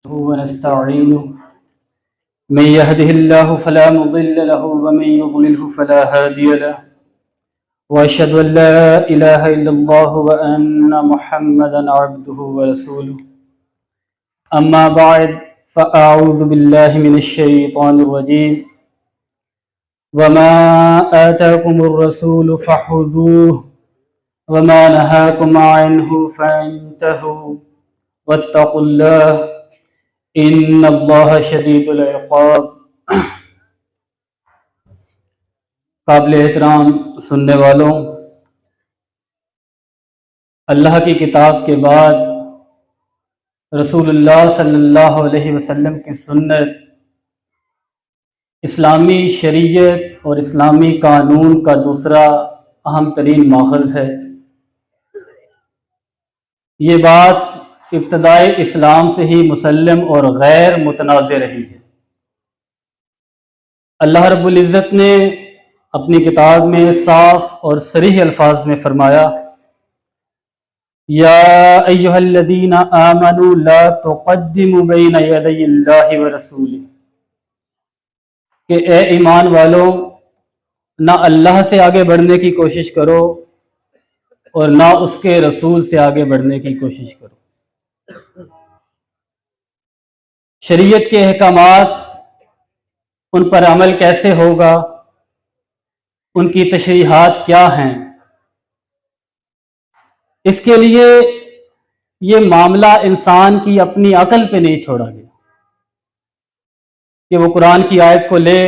ونستعينه من يهده الله فلا مضل له ومن يضلله فلا هادي له وأشهد أن لا إله إلا الله وأن محمدا عبده ورسوله أما بعد فأعوذ بالله من الشيطان الرجيم وما آتاكم الرسول فخذوه وما نهاكم عنه فانتهوا واتقوا الله ان اللہ شدید العقاب۔ قابل احترام سننے والوں، اللہ کی کتاب کے بعد رسول اللہ صلی اللہ علیہ وسلم کی سنت اسلامی شریعت اور اسلامی قانون کا دوسرا اہم ترین ماخذ ہے۔ یہ بات ابتدائی اسلام سے ہی مسلم اور غیر متنازع رہی ہے۔ اللہ رب العزت نے اپنی کتاب میں صاف اور صریح الفاظ میں فرمایا، یا ایھا الذین آمنوا لا تقدموا بین یدی اللہ ورسولہ، کہ اے ایمان والوں، نہ اللہ سے آگے بڑھنے کی کوشش کرو اور نہ اس کے رسول سے آگے بڑھنے کی کوشش کرو۔ شریعت کے احکامات، ان پر عمل کیسے ہوگا، ان کی تشریحات کیا ہیں، اس کے لیے یہ معاملہ انسان کی اپنی عقل پہ نہیں چھوڑا گیا کہ وہ قرآن کی آیت کو لے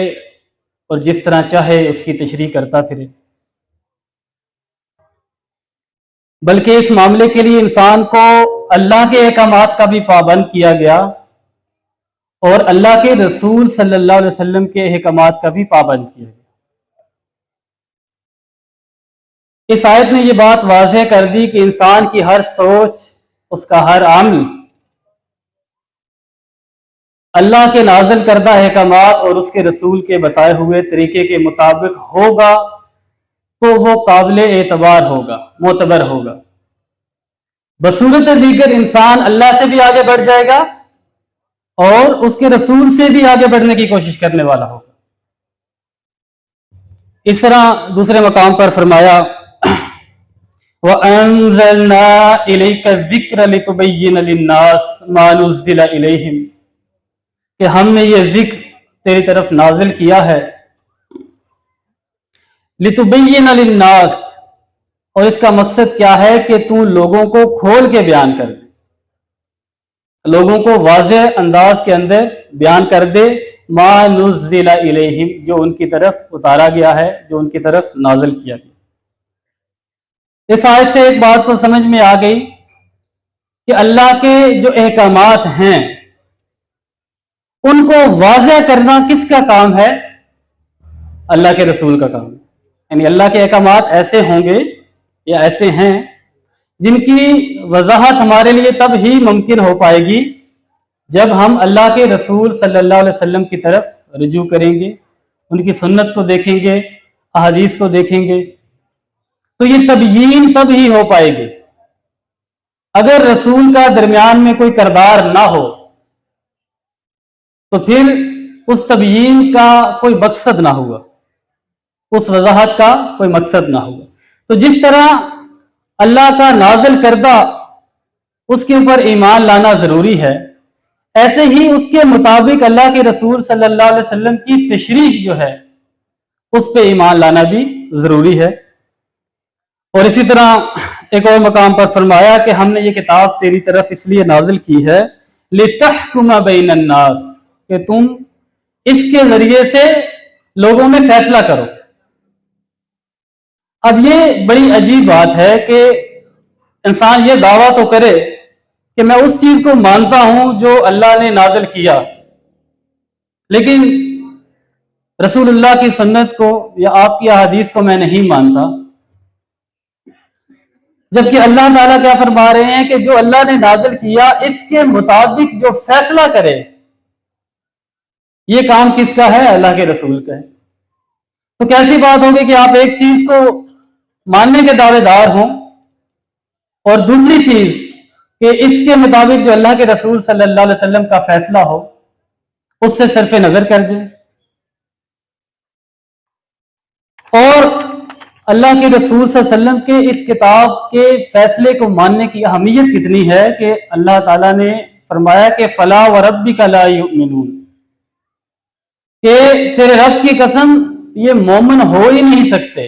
اور جس طرح چاہے اس کی تشریح کرتا پھرے، بلکہ اس معاملے کے لیے انسان کو اللہ کے احکامات کا بھی پابند کیا گیا اور اللہ کے رسول صلی اللہ علیہ وسلم کے احکامات کا بھی پابند کیا گیا۔ اس آیت نے یہ بات واضح کر دی کہ انسان کی ہر سوچ، اس کا ہر عمل اللہ کے نازل کردہ احکامات اور اس کے رسول کے بتائے ہوئے طریقے کے مطابق ہوگا تو وہ قابل اعتبار ہوگا، معتبر ہوگا۔ بصورت دیگر انسان اللہ سے بھی آگے بڑھ جائے گا اور اس کے رسول سے بھی آگے بڑھنے کی کوشش کرنے والا ہوگا۔ اس طرح دوسرے مقام پر فرمایا، وَأَنزَلْنَا إِلَيْكَ الذِّكْرَ لِتُبَيِّنَ لِلنَّاسِ مَا نُزِّلَ إِلَيْهِمْ، کہ ہم نے یہ ذکر تیری طرف نازل کیا ہے لِتُبَيِّنَ لِلنَّاسِ، اور اس کا مقصد کیا ہے کہ تو لوگوں کو کھول کے بیان کر دے، لوگوں کو واضح انداز کے اندر بیان کر دے ما نزل الیہم، جو ان کی طرف اتارا گیا ہے، جو ان کی طرف نازل کیا گیا۔ اس آیت سے ایک بات تو سمجھ میں آ گئی کہ اللہ کے جو احکامات ہیں ان کو واضح کرنا کس کا کام ہے؟ اللہ کے رسول کا کام ہے۔ یعنی اللہ کے احکامات ایسے ہوں گے یا ایسے ہیں جن کی وضاحت ہمارے لیے تب ہی ممکن ہو پائے گی جب ہم اللہ کے رسول صلی اللہ علیہ وسلم کی طرف رجوع کریں گے، ان کی سنت کو دیکھیں گے، احادیث کو دیکھیں گے، تو یہ تبیین تب ہی ہو پائے گی۔ اگر رسول کا درمیان میں کوئی کردار نہ ہو تو پھر اس تبیین کا کوئی مقصد نہ ہوگا، اس وضاحت کا کوئی مقصد نہ ہوگا۔ تو جس طرح اللہ کا نازل کردہ اس کے اوپر ایمان لانا ضروری ہے، ایسے ہی اس کے مطابق اللہ کے رسول صلی اللہ علیہ وسلم کی تشریح جو ہے اس پہ ایمان لانا بھی ضروری ہے۔ اور اسی طرح ایک اور مقام پر فرمایا کہ ہم نے یہ کتاب تیری طرف اس لیے نازل کی ہے لِتَحْكُمَ بَيْنَ النَّاسِ، کہ تم اس کے ذریعے سے لوگوں میں فیصلہ کرو۔ اب یہ بڑی عجیب بات ہے کہ انسان یہ دعویٰ تو کرے کہ میں اس چیز کو مانتا ہوں جو اللہ نے نازل کیا، لیکن رسول اللہ کی سنت کو یا آپ کی احادیث کو میں نہیں مانتا، جبکہ اللہ تعالیٰ کیا فرما رہے ہیں کہ جو اللہ نے نازل کیا اس کے مطابق جو فیصلہ کرے، یہ کام کس کا ہے؟ اللہ کے رسول کا ہے۔ تو کیسی بات ہوگی کہ آپ ایک چیز کو ماننے کے دعوے دار ہوں اور دوسری چیز کہ اس کے مطابق جو اللہ کے رسول صلی اللہ علیہ وسلم کا فیصلہ ہو اس سے صرف نظر کر دیں، اور اللہ کے رسول صلی اللہ علیہ وسلم کے اس کتاب کے فیصلے کو ماننے کی اہمیت کتنی ہے کہ اللہ تعالیٰ نے فرمایا کہ فلا وربک لا یؤمنون، کہ تیرے رب کی قسم یہ مومن ہو ہی نہیں سکتے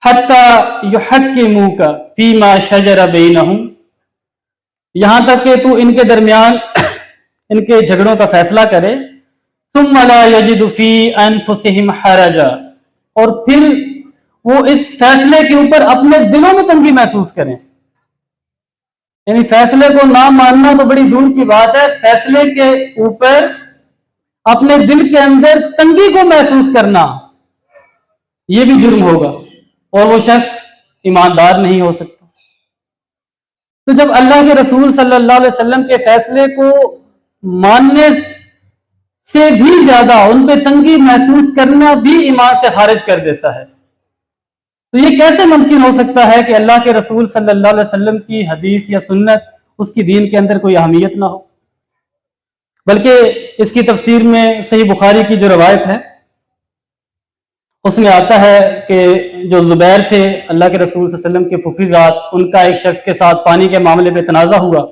حتی یحکموک فیما شجر بینہم، یہاں تک کہ تو ان کے درمیان ان کے جھگڑوں کا فیصلہ کرے، ثم لا یجد فی انفسہم حرجا، اور پھر وہ اس فیصلے کے اوپر اپنے دلوں میں تنگی محسوس کریں۔ یعنی فیصلے کو نہ ماننا تو بڑی دور کی بات ہے، فیصلے کے اوپر اپنے دل کے اندر تنگی کو محسوس کرنا یہ بھی جرم ہوگا، اور وہ شخص ایماندار نہیں ہو سکتا۔ تو جب اللہ کے رسول صلی اللہ علیہ وسلم کے فیصلے کو ماننے سے بھی زیادہ ان پہ تنگی محسوس کرنا بھی ایمان سے خارج کر دیتا ہے، تو یہ کیسے ممکن ہو سکتا ہے کہ اللہ کے رسول صلی اللہ علیہ وسلم کی حدیث یا سنت اس کی دین کے اندر کوئی اہمیت نہ ہو؟ بلکہ اس کی تفسیر میں صحیح بخاری کی جو روایت ہے اس میں آتا ہے کہ جو زبیر تھے اللہ کے رسول صلی اللہ علیہ وسلم کے پھوپھی ذات، ان کا ایک شخص کے ساتھ پانی کے معاملے پہ تنازع ہوا،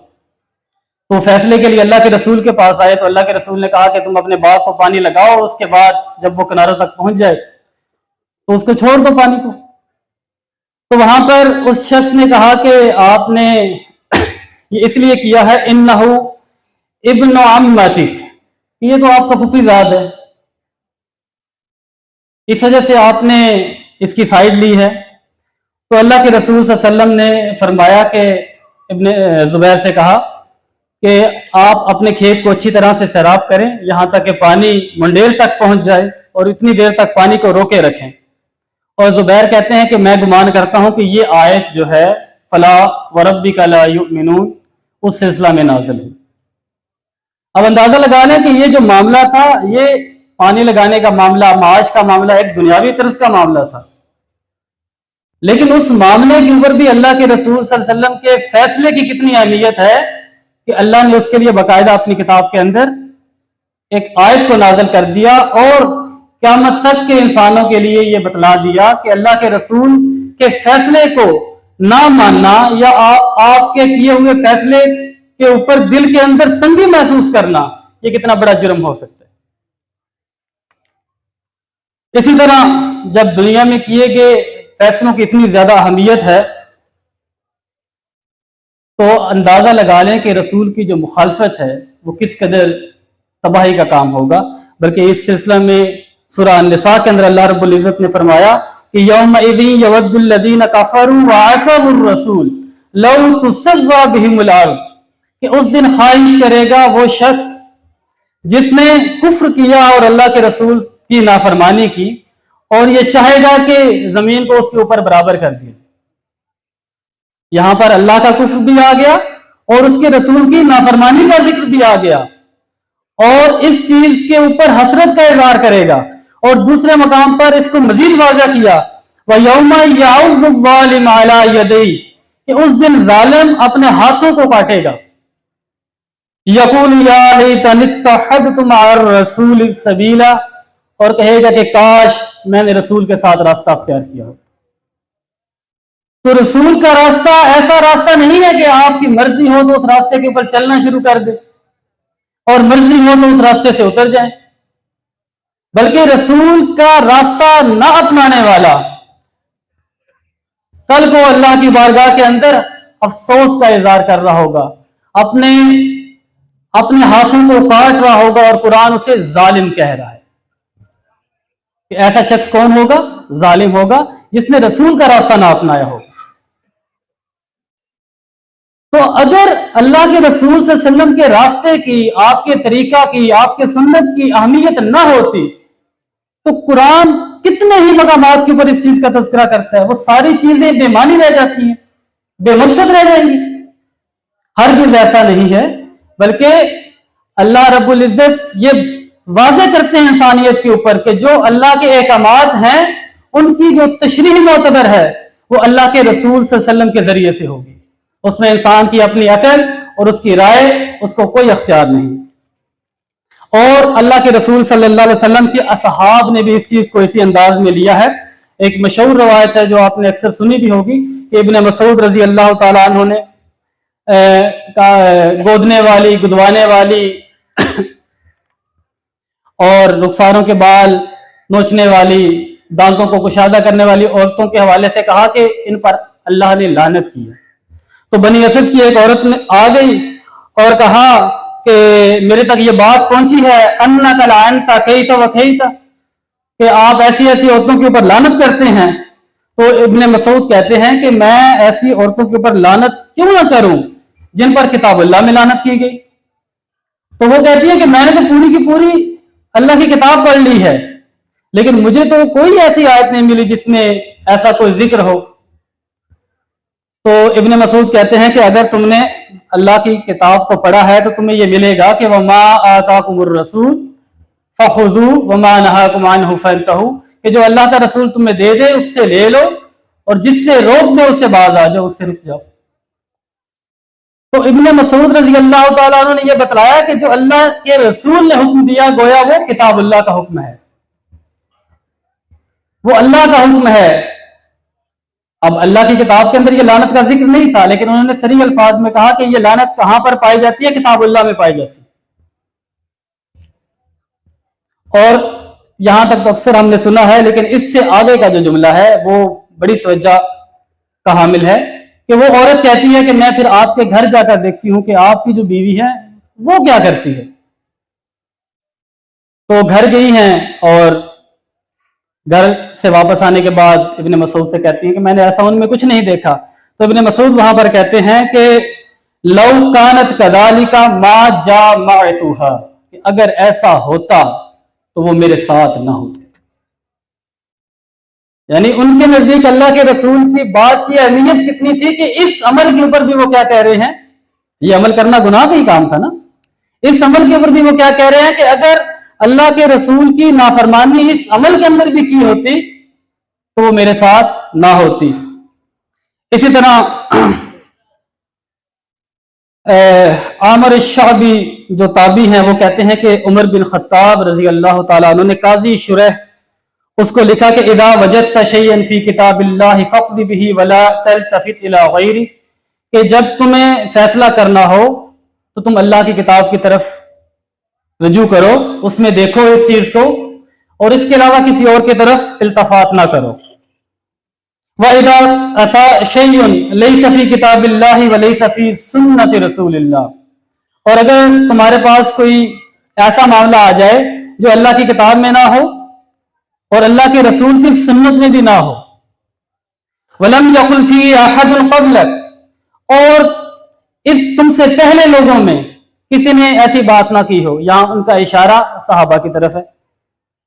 تو فیصلے کے لیے اللہ کے رسول کے پاس آئے، تو اللہ کے رسول نے کہا کہ تم اپنے باغ کو پانی لگاؤ، اس کے بعد جب وہ کناروں تک پہنچ جائے تو اس کو چھوڑ دو پانی کو۔ تو وہاں پر اس شخص نے کہا کہ آپ نے یہ اس لیے کیا ہے انہ ابن عمتک، یہ تو آپ کا پھوپھی ذات ہے، اس وجہ سے آپ نے اس کی سائیڈ لی ہے۔ تو اللہ کے رسول صلی اللہ علیہ وسلم نے فرمایا کہ ابن زبیر سے کہا کہ آپ اپنے کھیت کو اچھی طرح سے سیراب کریں یہاں تک کہ پانی منڈیر تک پہنچ جائے، اور اتنی دیر تک پانی کو روکے رکھیں۔ اور زبیر کہتے ہیں کہ میں گمان کرتا ہوں کہ یہ آیت جو ہے فلا وربک لا یؤمنون اس سلسلہ میں نازل ہے۔ اب اندازہ لگا لیں کہ یہ جو معاملہ تھا، یہ پانی لگانے کا معاملہ، معاش کا معاملہ ایک دنیاوی طرز کا معاملہ تھا، لیکن اس معاملے کے اوپر بھی اللہ کے رسول صلی اللہ علیہ وسلم کے فیصلے کی کتنی اہمیت ہے کہ اللہ نے اس کے لیے باقاعدہ اپنی کتاب کے اندر ایک آیت کو نازل کر دیا، اور قیامت تک کے انسانوں کے لیے یہ بتلا دیا کہ اللہ کے رسول کے فیصلے کو نہ ماننا یا آپ کے کیے ہوئے فیصلے کے اوپر دل کے اندر تنگی محسوس کرنا یہ کتنا بڑا جرم ہو سکتا ہے۔ اسی طرح جب دنیا میں کیے گئے فیصلوں کی اتنی زیادہ اہمیت ہے تو اندازہ لگا لیں کہ رسول کی جو مخالفت ہے وہ کس قدر تباہی کا کام ہوگا۔ بلکہ اس سلسلہ میں سورہ النساء کے اندر اللہ رب العزت نے فرمایا کہ یومئذ یود الذین کفروا وعصوا الرسول لو تسوی بہم الارض، کہ اس دن خواہش کرے گا وہ شخص جس نے کفر کیا اور اللہ کے رسول کی نافرمانی کی، اور یہ چاہے گا کہ زمین کو اس کے اوپر برابر کر دیا۔ یہاں پر اللہ کا کفر بھی آ گیا اور اس کے رسول کی نافرمانی کا ذکر بھی آ گیا، اور اس چیز کے اوپر حسرت کا اظہار کرے گا، اور دوسرے مقام پر اس کو مزید واضح کیا وَيَوْمَ يَعُضُّ الظَّالِمُ عَلَىٰ يَدَيْهِ، کہ اس دن ظالم اپنے ہاتھوں کو کاٹے گا، يَقُولُ يَا لَيْتَنِي اتَّخَذْتُ مَعَ الرَّسُولِ سَبِيلًا، اور کہے گا کہ کاش میں نے رسول کے ساتھ راستہ اختیار کیا ہو۔ تو رسول کا راستہ ایسا راستہ نہیں ہے کہ آپ کی مرضی ہو تو اس راستے کے اوپر چلنا شروع کر دے اور مرضی ہو تو اس راستے سے اتر جائیں، بلکہ رسول کا راستہ نہ اپنانے والا کل کو اللہ کی بارگاہ کے اندر افسوس کا اظہار کر رہا ہوگا، اپنے ہاتھوں کو کاٹ رہا ہوگا، اور قرآن اسے ظالم کہہ رہا ہے کہ ایسا شخص کون ہوگا؟ ظالم ہوگا جس نے رسول کا راستہ نہ اپنایا ہوگا۔ تو اگر اللہ کے رسول صلی اللہ علیہ وسلم کے راستے کی، آپ کے طریقہ کی، آپ کے سنت کی اہمیت نہ ہوتی تو قرآن کتنے ہی مقامات کے اوپر اس چیز کا تذکرہ کرتا ہے، وہ ساری چیزیں بے معنی رہ جاتی ہیں، بے مقصد رہ جائیں گی۔ ہرگز ایسا نہیں ہے، بلکہ اللہ رب العزت یہ واضح کرتے ہیں انسانیت کے اوپر کہ جو اللہ کے احکامات ہیں ان کی جو تشریح معتبر ہے وہ اللہ کے رسول صلی اللہ علیہ وسلم کے ذریعے سے ہوگی، اس میں انسان کی اپنی عقل اور اس کی رائے، اس کو کوئی اختیار نہیں۔ اور اللہ کے رسول صلی اللہ علیہ وسلم کے اصحاب نے بھی اس چیز کو اسی انداز میں لیا ہے۔ ایک مشہور روایت ہے جو آپ نے اکثر سنی بھی ہوگی کہ ابن مسعود رضی اللہ تعالیٰ عنہ نے گودنے والی، گدوانے والی اور رخساروں کے بال نوچنے والی، دانتوں کو کشادہ کرنے والی عورتوں کے حوالے سے کہا کہ ان پر اللہ نے لعنت کی ہے۔ تو بنی اسد کی ایک عورت آ گئی اور کہا کہ میرے تک یہ بات پہنچی ہے انک لعنت کیت وکیت، کہ آپ ایسی ایسی عورتوں کے اوپر لعنت کرتے ہیں۔ تو ابن مسعود کہتے ہیں کہ میں ایسی عورتوں کے اوپر لعنت کیوں نہ کروں جن پر کتاب اللہ میں لعنت کی گئی۔ تو وہ کہتی ہے کہ میں نے تو پوری کی پوری اللہ کی کتاب پڑھ لی ہے، لیکن مجھے تو کوئی ایسی آیت نہیں ملی جس میں ایسا کوئی ذکر ہو۔ تو ابن مسعود کہتے ہیں کہ اگر تم نے اللہ کی کتاب کو پڑھا ہے تو تمہیں یہ ملے گا کہ وما آتاکم الرسول فخذوا وما نہاکم عنہ فانتہوا، کہ جو اللہ کا رسول تمہیں دے دے اس سے لے لو، اور جس سے روک دے اس سے باز آ جاؤ، اس سے رک جاؤ۔ تو ابن مسعود رضی اللہ تعالیٰ عنہ نے یہ بتلایا کہ جو اللہ کے رسول نے حکم دیا گویا وہ کتاب اللہ کا حکم ہے، وہ اللہ کا حکم ہے۔ اب اللہ کی کتاب کے اندر یہ لعنت کا ذکر نہیں تھا، لیکن انہوں نے صریح الفاظ میں کہا کہ یہ لعنت کہاں پر پائی جاتی ہے؟ کتاب اللہ میں پائی جاتی ہے۔ اور یہاں تک تو اکثر ہم نے سنا ہے، لیکن اس سے آگے کا جو جملہ ہے وہ بڑی توجہ کا حامل ہے کہ وہ عورت کہتی ہے کہ میں پھر آپ کے گھر جا کر دیکھتی ہوں کہ آپ کی جو بیوی ہے وہ کیا کرتی ہے۔ تو گھر گئی ہیں اور گھر سے واپس آنے کے بعد ابن مسعود سے کہتی ہیں کہ میں نے ایسا ان میں کچھ نہیں دیکھا۔ تو ابن مسعود وہاں پر کہتے ہیں کہ لو کانت کذالک ما جامعتھا، کہ اگر ایسا ہوتا تو وہ میرے ساتھ نہ ہوتے۔ یعنی ان کے نزدیک اللہ کے رسول کی بات کی اہمیت کتنی تھی کہ اس عمل کے اوپر بھی وہ کیا کہہ رہے ہیں، یہ عمل کرنا گناہ کا ہی کام تھا نا، اس عمل کے اوپر بھی وہ کیا کہہ رہے ہیں کہ اگر اللہ کے رسول کی نافرمانی اس عمل کے اندر بھی کی ہوتی تو وہ میرے ساتھ نہ ہوتی۔ اسی طرح عامر الشعبی جو تابعی ہیں وہ کہتے ہیں کہ عمر بن خطاب رضی اللہ تعالیٰ عنہ نے قاضی شریح اس کو لکھا کہ اذا وجدت شیئا فی کتاب اللہ فاقض به ولا تلتفت الی غیرہ، کہ جب تمہیں فیصلہ کرنا ہو تو تم اللہ کی کتاب کی طرف رجوع کرو، اس میں دیکھو اس چیز کو، اور اس کے علاوہ کسی اور کی طرف التفات نہ کرو۔ وَإِذَا أَتَى شَيْءٌ لَيْسَ فِي كِتَابِ اللَّهِ وَلَيْسَ فِي سُنَّةِ رَسُولِ اللَّهِ، اور اگر تمہارے پاس کوئی ایسا معاملہ آ جائے جو اللہ کی کتاب میں نہ ہو اور اللہ کے رسول کی سنت میں بھی نہ ہو، وَلَمْ يَقُلْ فِيهِ أَحَدٌ قَبْلَكَ، اور اس تم سے پہلے لوگوں میں کسی نے ایسی بات نہ کی ہو، یہاں ان کا اشارہ صحابہ کی طرف ہے،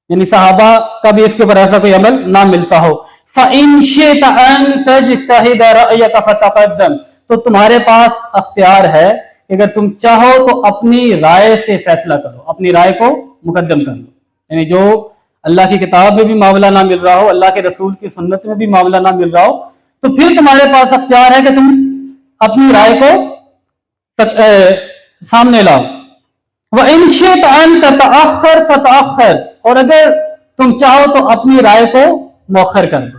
یعنی صحابہ کا بھی اس کے اوپر ایسا کوئی عمل نہ ملتا ہو۔ فَإِن شِئْتَ أَن تَجْتَهِدَ رَأْيَكَ فَتَقَدَّمْ، تو تمہارے پاس اختیار ہے کہ اگر تم چاہو تو اپنی رائے سے فیصلہ کرو، اپنی رائے کو مقدم کر لو، یعنی جو اللہ کی کتاب میں بھی معاملہ نہ مل رہا ہو، اللہ کے رسول کی سنت میں بھی معاملہ نہ مل رہا ہو، تو پھر تمہارے پاس اختیار ہے کہ تم اپنی رائے کو سامنے لاؤ۔ وَإِن شِئْتَ أَن تَتَأَخَّرْ فَتَأَخَّرْ، اور اگر تم چاہو تو اپنی رائے کو مؤخر کر دو۔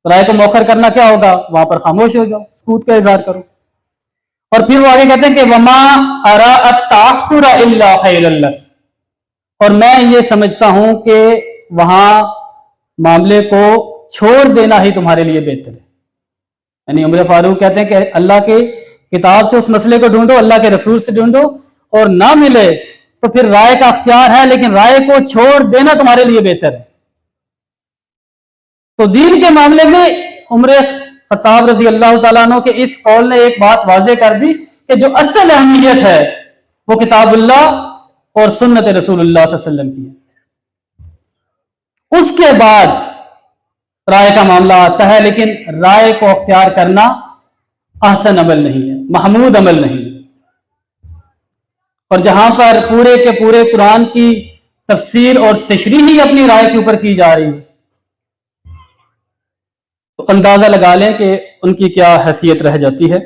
رائے کو مؤخر کرنا کیا ہوگا؟ وہاں پر خاموش ہو جاؤ، سکوت کا اظہار کرو۔ اور پھر وہ آگے کہتے ہیں کہ وَمَا أَرَىٰ التَّأَخُّرَ إِلَّا خَيْرًا لَكَ، اور میں یہ سمجھتا ہوں کہ وہاں معاملے کو چھوڑ دینا ہی تمہارے لیے بہتر ہے۔ یعنی عمر فاروق کہتے ہیں کہ اللہ کے کتاب سے اس مسئلے کو ڈھونڈو، اللہ کے رسول سے ڈھونڈو، اور نہ ملے تو پھر رائے کا اختیار ہے، لیکن رائے کو چھوڑ دینا تمہارے لیے بہتر ہے۔ تو دین کے معاملے میں عمر خطاب رضی اللہ تعالیٰ عنہ کے اس قول نے ایک بات واضح کر دی کہ جو اصل اہمیت ہے وہ کتاب اللہ اور سنت رسول اللہ صلی اللہ علیہ وسلم کی ہے۔ اس کے بعد رائے کا معاملہ آتا ہے، لیکن رائے کو اختیار کرنا احسن عمل نہیں ہے، محمود عمل نہیں ہے۔ اور جہاں پر پورے کے پورے قرآن کی تفسیر اور تشریح ہی اپنی رائے کے اوپر کی جا رہی ہے، تو اندازہ لگا لیں کہ ان کی کیا حیثیت رہ جاتی ہے۔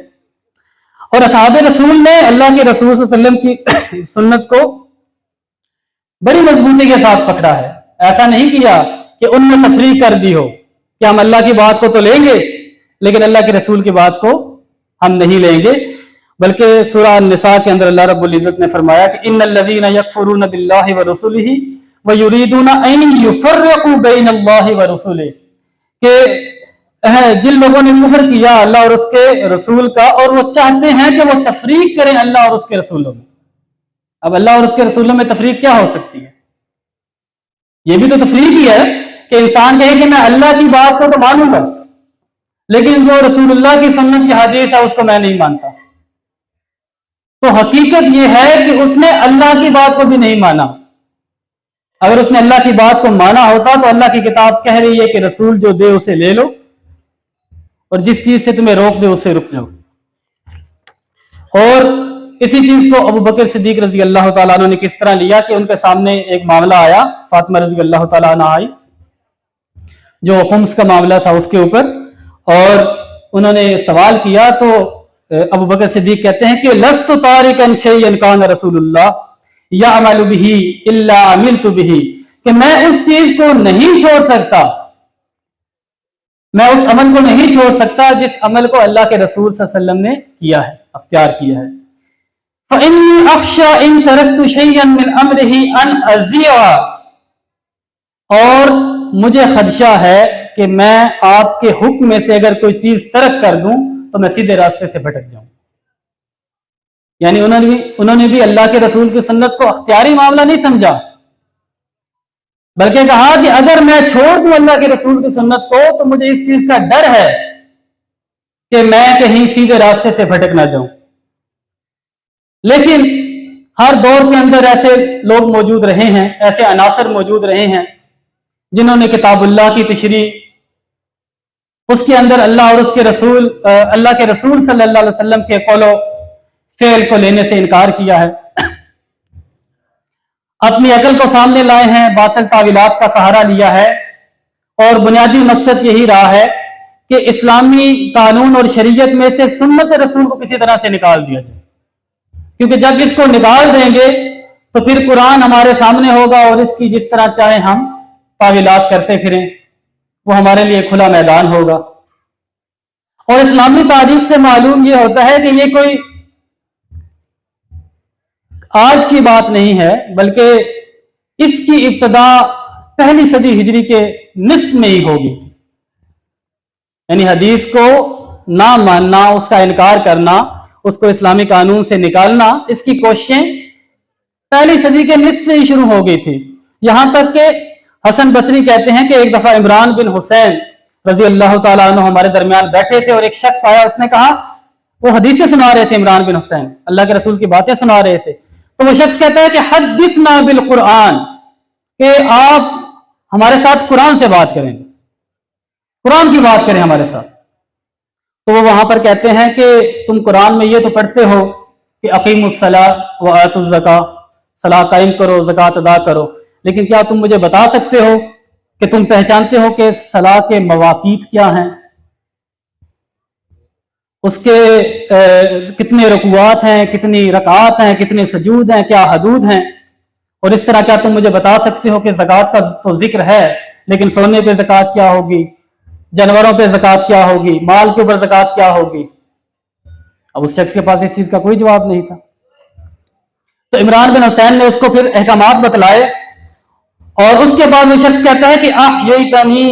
اور असहाब रसूल ने अल्लाह के रसूल सल्लल्लाहु अलैहि वसल्लम की सुन्नत को बड़ी मजबूती के साथ पकड़ा है। ऐसा नहीं किया कि उनमें तफरीक कर दी हो कि हम अल्लाह की बात को तो लेंगे लेकिन अल्लाह के रसूल की बात को हम नहीं लेंगे, बल्कि सूरह निसा के अंदर अल्लाह रब्बुल इज्जत ने फरमाया कि इन्नल्लज़ीना यकफुरूना बिल्लाहि व रसूलिही व युरीदूना अन युफर्रिकू बैनल्लाहि व रसूलिही, कि जिन लोगों ने कुफ्र किया अल्लाह और उसके रसूल का और वो चाहते हैं कि वो तफरीक करें अल्लाह और उसके रसूलों में। अब अल्लाह और उसके रसूलों में तफरीक क्या हो सकती है? ये भी तो तफरीक ही है कि इंसान कहे कि मैं अल्लाह की बात को तो मानूंगा लेकिन जो रसूलुल्लाह की सुन्नत की हदीस है उसको मैं नहीं मानता। तो हकीकत यह है कि उसने अल्लाह की बात को भी नहीं माना। अगर उसने अल्लाह की बात को माना होता तो अल्लाह की किताब कह रही है कि रसूल जो दे उसे ले लो और जिस चीज से तुम्हें रोक दे उससे रुक जाओ। और इसी चीज को अबू बकर सिद्दीक रजी अल्लाह तआला अन्हु ने किस तरह लिया कि उनके सामने एक मामला आया, फातिमा रजी अल्लाह तआला अन्हा आई जो खुम्स का मामला था उसके ऊपर, और उन्होंने सवाल किया तो अबू बकर सिद्दीक कहते हैं कि लस्तु तारिकन शैयन कान रसूलुल्लाह यअमलु बिही इल्ला अमिलतु बिही, कि मैं उस चीज को नहीं छोड़ सकता, मैं उस अमल को नहीं छोड़ सकता जिस अमल को अल्लाह के रसूल सल्लल्लाहु अलैहि वसल्लम ने किया है, अख्तियार किया है। फ़इन्नी अख्शा इन तरक्तु शैयन मिन अम्रिही अन अज़िया, और मुझे खदशा है कि मैं आपके हुक्म में से अगर कोई चीज तर्क कर दूं तो मैं सीधे रास्ते से भटक जाऊं। यानी उन्होंने भी अल्लाह के रसूल की सुन्नत को अख्तियारी मामला नहीं समझा, बल्कि कहा कि अगर मैं छोड़ दूं अल्लाह के रसूल की सुन्नत को तो मुझे इस चीज का डर है कि मैं कहीं सीधे रास्ते से भटक ना जाऊं। लेकिन हर दौर के अंदर ऐसे लोग मौजूद रहे हैं, ऐसे अनासर मौजूद रहे हैं जिन्होंने किताबुल्लाह की तशरीह, उसके अंदर अल्लाह और उसके रसूल अल्लाह के रसूल सल्लल्लाहु अलैहि वसल्लम के कौलो फेल को लेने से इनकार किया है, अपनी अकल को सामने लाए हैं, बातिल तावीलात का सहारा लिया है, और बुनियादी मकसद यही रहा है कि इस्लामी कानून और शरीयत में से सुन्नत रसूल को किसी तरह से निकाल दिया जाए, क्योंकि जब इसको निकाल देंगे तो फिर कुरान हमारे सामने होगा और इसकी जिस तरह चाहे हम तावीलात करते फिरें वो हमारे लिए खुला मैदान होगा। और इस्लामी तारीख से मालूम ये होता है कि ये कोई आज की बात नहीं है, बल्कि इसकी इब्तदा पहली सदी हिजरी के निस्फ में ही होगी। यानी हदीस को ना मानना, उसका इनकार करना, उसको इस्लामी कानून से निकालना, इसकी कोशिशें पहली सदी के निस्फ से ही शुरू हो गई थी। यहां तक कि हसन बसरी कहते हैं कि एक दफा इमरान बिन हुसैन रजी अल्लाह तआला अन्हु हमारे दरमियान बैठे थे और एक शख्स आया, उसने कहा, वो हदीसें सुना रहे थे, इमरान बिन हुसैन अल्लाह के रसूल की बातें सुना रहे थे, तो वो शख्स कहता है कि हद्दिसना बिल कुरान, कि आप हमारे साथ कुरान से बात करें, कुरान की बात करें हमारे साथ। तो वो वहां पर कहते हैं कि तुम कुरान में ये तो पढ़ते हो कि अकीमुस्सला व आतुज़ ज़का, सलाह कायम करो, ज़कात अदा करो, लेकिन क्या तुम मुझे बता सकते हो कि तुम पहचानते हो कि सलाह के मवाक़ीत क्या हैं, उसके कितने रकुआत हैं, कितनी रकात हैं, कितने सजूद हैं, क्या हदूद हैं, और इस तरह क्या तुम मुझे बता सकते हो कि ज़कात का तो जिक्र है लेकिन सोने पे ज़कात क्या होगी, जानवरों पे ज़कात क्या होगी, माल के ऊपर ज़कात क्या होगी। अब उस शख्स के पास इस चीज का कोई जवाब नहीं था। तो इमरान बिन हुसैन ने उसको फिर अहकामात बतलाए, और उसके बाद वो शख्स कहता है कि यही तनी,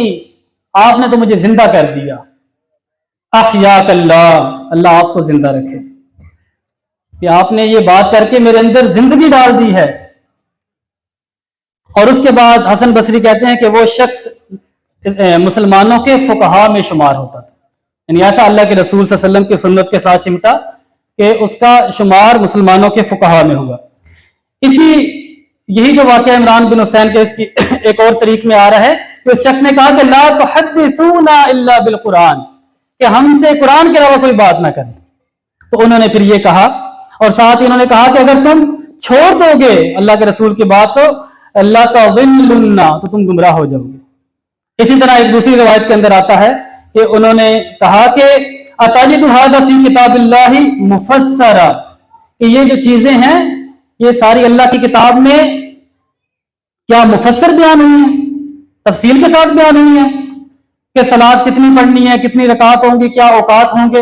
आपने तो मुझे जिंदा कर दिया, अल्लाह, अल्लाह आपको जिंदा रखे, कि आपने ये बात करके मेरे अंदर जिंदगी डाल दी है। और उसके बाद हसन बसरी कहते हैं कि वो शख्स मुसलमानों के फुकहा में शुमार होता था, यानी ऐसा अल्लाह के रसूल सल्लल्लाहु अलैहि वसल्लम की सुन्नत के साथ चिमटा कि उसका शुमार मुसलमानों के फुकहा में हुआ। यही जो वाक़या इमरान बिन हुसैन के इसकी एक और तरीक में आ रहा है कि उस शख्स ने कहा कि ला तुहद्दिसूना इल्ला बिल कुरान, कि हमसे कुरान के अलावा कोई बात ना करें। तो उन्होंने फिर ये कहा, और साथ ही उन्होंने कहा कि अगर तुम छोड़ दोगे अल्लाह के रसूल की बात को, अल्लाह तज़िल्लुन्ना, तो तुम गुमराह हो जाओगे। इसी तरह एक दूसरी रिवायत के अंदर आता है कि उन्होंने कहा कि अताजिदु हादा फी किताबिल्लाहि मुफस्सरा, कि ये जो चीजें हैं ये सारी अल्लाह की किताब में क्या मुफस्सर बयान हुई है, तफसील के साथ बयान हुई है कि सलात कितनी पढ़नी है, कितनी रकात होंगी, क्या औकात होंगे।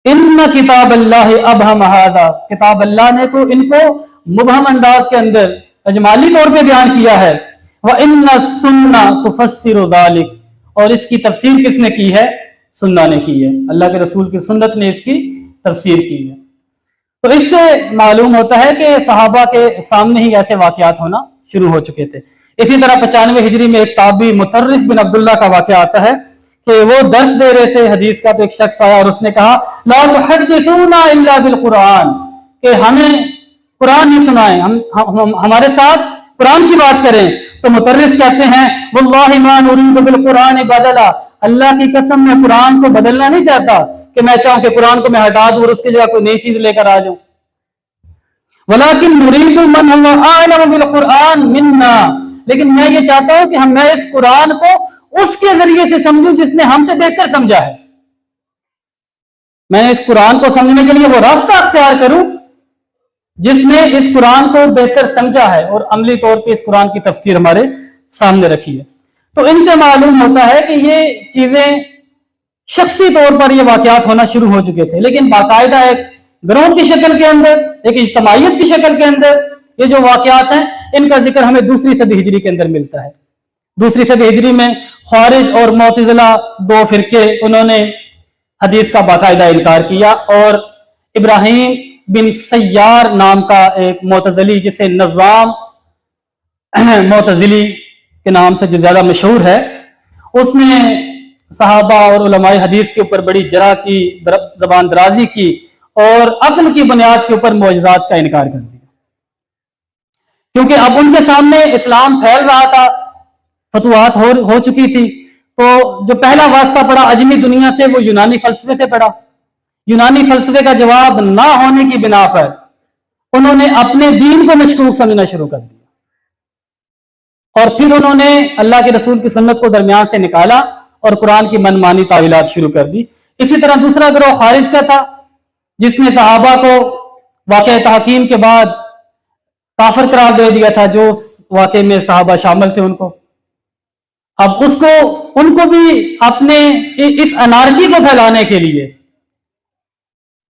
इन्ना किताब अल्लाह अबहम हादा, किताब अल्लाह ने तो इनको मुबहम अंदाज के अंदर अजमाली तौर पे बयान किया है। व इन्ना सुन्ना तुफस्सिरु ज़ालिक, और इसकी तफसीर किसने की है, सुन्ना ने की है, अल्लाह के रसूल की सुन्नत ने इसकी तफसीर की है। तो इससे मालूम होता है कि सहाबा के सामने ही ऐसे वाकयात होना शुरू हो चुके थे। इसी तरह 95 हिजरी में एक ताबी मुतर्रिफ बिन अब्दुल्ला का वाकया आता है कि वो दर्स दे रहे थे हदीस का, तो एक शख्स आया और उसने कहा ला तुहद्दिसूना इल्ला बिल कुरान, कि हमें कुरान ही सुनाएं, हम हमारे साथ कुरान की बात करें। तो मुतर्रिफ कहते हैं वल्लाहि मा नुरीदु बिल कुरान बदला, अल्लाह की कसम मैं कुरान को बदलना नहीं चाहता कि मैं चाहूं कि कुरान को मैं हटा दूं और उसकी जगह कोई नई चीज लेकर आ जाऊं। वलाकिन नुरीदु मन हुवा आलम बिल कुरान मिन्ना, लेकिन मैं ये चाहता हूं कि मैं इस कुरान को उसके जरिए से समझूं जिसने हमसे बेहतर समझा है। मैं इस कुरान को समझने के लिए वो रास्ता अख्तियार करूं जिसने इस कुरान को बेहतर समझा है और अमली तौर पे इस कुरान की तफसीर हमारे सामने रखी है। तो इनसे मालूम होता है कि ये चीजें शख्सी तौर पर ये वाकयात होना शुरू हो चुके थे, लेकिन बाकायदा एक ग्रोह की शक्ल के अंदर, एक इज्तमाइयत की शक्ल के अंदर ये जो वाकयात हैं इनका जिक्र हमें दूसरी सदी हिजरी के अंदर मिलता है। दूसरी सदी हिजरी में ख्वारिज और मुअतज़िला दो फिरके, उन्होंने हदीस का बाकायदा इनकार किया और इब्राहिम बिन सय्यार नाम का एक मुअतज़िली, जिसे नज़्ज़ाम मुअतज़िली के नाम से जो ज्यादा मशहूर है, उसने सहाबा और उलमाए हदीस के ऊपर बड़ी जरा की, जबान दराजी की और अक्ल की बुनियाद के ऊपर मौजज़ात का इनकार कर दिया। क्योंकि अब उनके सामने इस्लाम फैल रहा था, फतुहात हो चुकी थी, तो जो पहला वास्ता पड़ा अजमी दुनिया से वो यूनानी फलसफे से पड़ा। यूनानी फलसफे का जवाब ना होने की बिना पर उन्होंने अपने दीन को मशकूक समझना शुरू कर दिया और फिर उन्होंने अल्लाह के रसूल की सुन्नत को दरमियान से निकाला और कुरान की मनमानी तावीलात शुरू कर दी। इसी तरह दूसरा गिरोह खारिज का था, जिसने सहाबा को वाक़या तहकीम के बाद काफिर करार दे दिया था, जो वाक़े में सहाबा शामिल थे उनको। अब उनको भी अपने इस अनारकी को फैलाने के लिए,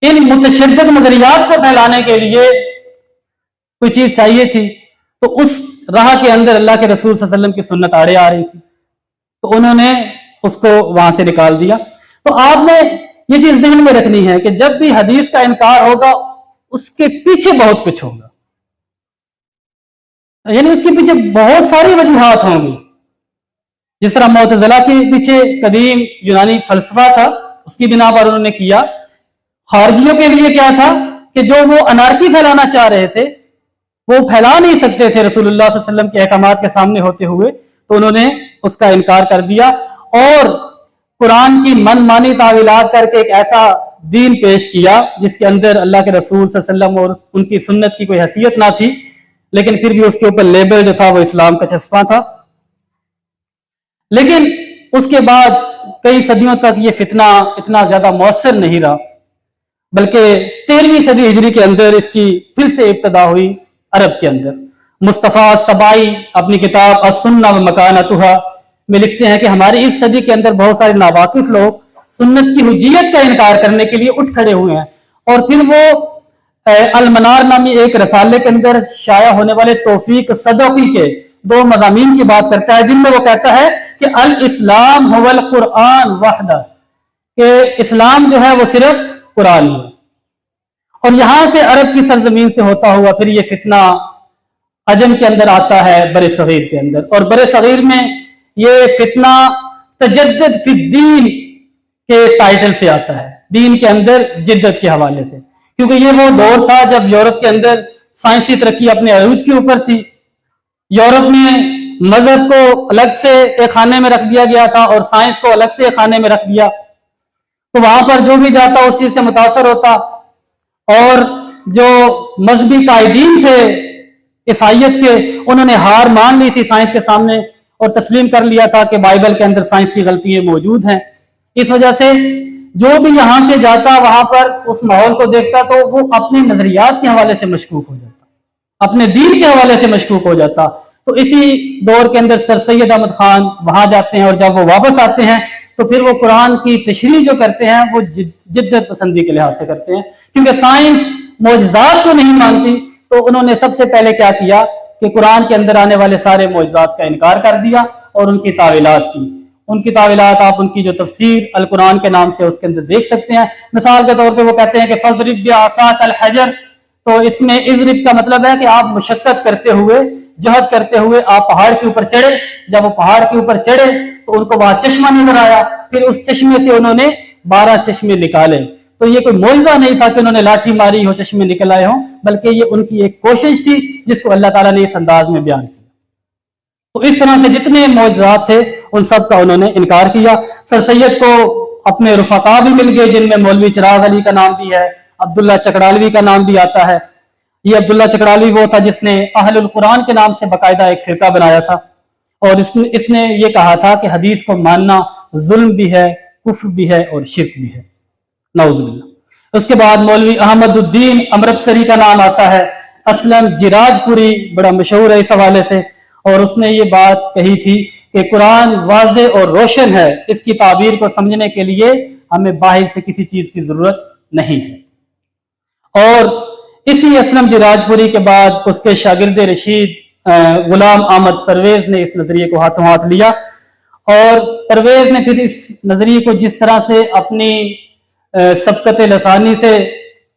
इन मुतशद्दिद नजरियात को फैलाने के लिए कोई चीज चाहिए थी, तो उस राह के अंदर अल्लाह के रसूल सल्लल्लाहु अलैहि वसल्लम की सुन्नत आड़े आ रही थी, तो उन्होंने उसको वहां से निकाल दिया। तो आपने ये चीज ज़हन में रखनी है कि जब भी हदीस का इनकार होगा उसके पीछे बहुत कुछ होगा, यानी उसके पीछे बहुत सारी वजूहात होंगी। जिस तरह मुअतज़िला के पीछे कदीम यूनानी फलसफा था, उसकी बिना पर उन्होंने किया। खारजियों के लिए क्या था कि जो वो अनारकी फैलाना चाह रहे थे वो फैला नहीं सकते थे रसूलुल्लाह सल्लल्लाहु अलैहि वसल्लम के अहकामात के सामने होते हुए, तो उन्होंने उसका इनकार कर दिया और कुरान की मनमानी तावीलात करके एक ऐसा दीन पेश किया जिसके अंदर अल्लाह के रसूल सल्लल्लाहु अलैहि वसल्लम और उनकी सुन्नत की कोई हैसियत ना थी, लेकिन फिर भी उसके ऊपर लेबल जो था वो इस्लाम का चस्पा था। लेकिन उसके बाद कई सदियों तक ये फितना इतना ज्यादा मौसर नहीं रहा, बल्कि 13वीं सदी हिजरी के अंदर इसकी फिर से इब्तदा हुई अरब के अंदर। मुस्तफ़ा सबाई अपनी किताब अस्सुन्ना व मकानतुहा में लिखते हैं कि हमारी इस सदी के अंदर बहुत सारे नावाकिफ लोग सुन्नत की हुज्जियत का इनकार करने के लिए उठ खड़े हुए हैं, और फिर वो अल-मनार नामी एक रसाले के अंदर शाया होने वाले तौफीक सदकी के 2 मज़ामीन की बात करता है, जिनमें वो कहता है कि अल इस्लाम हुवल कुरान वहदा, कि इस्लाम जो है वो सिर्फ कुरान है। और यहां से अरब की सरजमीन से होता हुआ फिर ये फितना अजम के अंदर आता है, बरे सगीर के अंदर, और बरे सगीर में ये फितना तजद्दुद फी दीन के टाइटल से आता है, दीन के अंदर जिद्दत के हवाले से, क्योंकि ये वो दौर था जब यूरोप के अंदर साइंसी तरक्की अपने अरूज के ऊपर थी। यूरोप में मजहब को अलग से एक खाने में रख दिया गया था और साइंस को अलग से एक खाने में रख दिया, तो वहां पर जो भी जाता उस चीज से मुतासर होता, और जो मजहबी कायदीन थे ईसाइयत के, उन्होंने हार मान ली थी साइंस के सामने और तस्लीम कर लिया था कि बाइबल के अंदर साइंस की गलतियां मौजूद हैं। इस वजह से जो भी यहाँ से जाता वहां पर उस माहौल को देखता तो वो अपने नजरियात के हवाले से मशकूक हो जाता, अपने दीन के हवाले से मशकूक हो जाता। तो इसी दौर के अंदर सर सैयद अहमद खान वहां जाते हैं और जब वो वापस आते हैं तो फिर वो कुरान की तशरीह जो करते हैं वो जिद्दत पसंदी के लिहाज से करते हैं, क्योंकि साइंस मौजज़ात को नहीं मानती। तो उन्होंने सबसे पहले क्या किया कि कुरान के अंदर आने वाले सारे मौजज़ात का इनकार कर दिया और उनकी तावीलात की। उनकी तावीलात आप उनकी जो तफसीर अल कुरान के नाम से उसके अंदर देख सकते हैं। मिसाल के तौर पे वो कहते हैं कि फज़रिब बिआसाक अल हजर, तो इसमें इज़रिब का मतलब है कि आप मुशक्कत करते हुए, जहद करते हुए आप पहाड़ के ऊपर चढ़े। जब वो पहाड़ के ऊपर चढ़े तो उनको वहां चश्मा नजर आया, फिर उस चश्मे से उन्होंने 12 चश्मे निकाले। तो ये कोई मौजज़ा नहीं था कि उन्होंने लाठी मारी हो चश्मे निकल आए हों, बल्कि ये उनकी एक कोशिश थी जिसको अल्लाह ताला ने इस अंदाज में बयान किया। तो इस तरह से जितने मौजज़ात थे उन सब का उन्होंने इनकार किया। सर सैयद को अपने रुफका भी मिल गए जिनमें मौलवी चिराग अली का नाम भी है, अब्दुल्ला चकड़ालवी का नाम भी आता है। ये अब्दुल्ला चकड़ालवी वो था जिसने अहलुल कुरान के नाम से बाकायदा एक फिरका बनाया था और इसने ये कहा था कि हदीस को मानना जुल्म भी है, कुफ्र भी है और शिर्क भी है, नाउज़ुबिल्लाह। उसके बाद मौलवी अहमदुद्दीन अमृतसरी का नाम आता है। असलम जिराजपुरी बड़ा मशहूर है इस हवाले से, और उसने ये बात कही थी कि कुरान वाज़े और रोशन है, इसकी ताबीर को समझने के लिए हमें बाहर से किसी चीज की जरूरत नहीं है। और इसी असलम जिराजपुरी के बाद उसके शागिर्द रशीद गुलाम अहमद परवेज ने इस नजरिए को हाथों हाथ लिया और परवेज ने फिर इस नजरिए को जिस तरह से अपनी सबकत लसानी से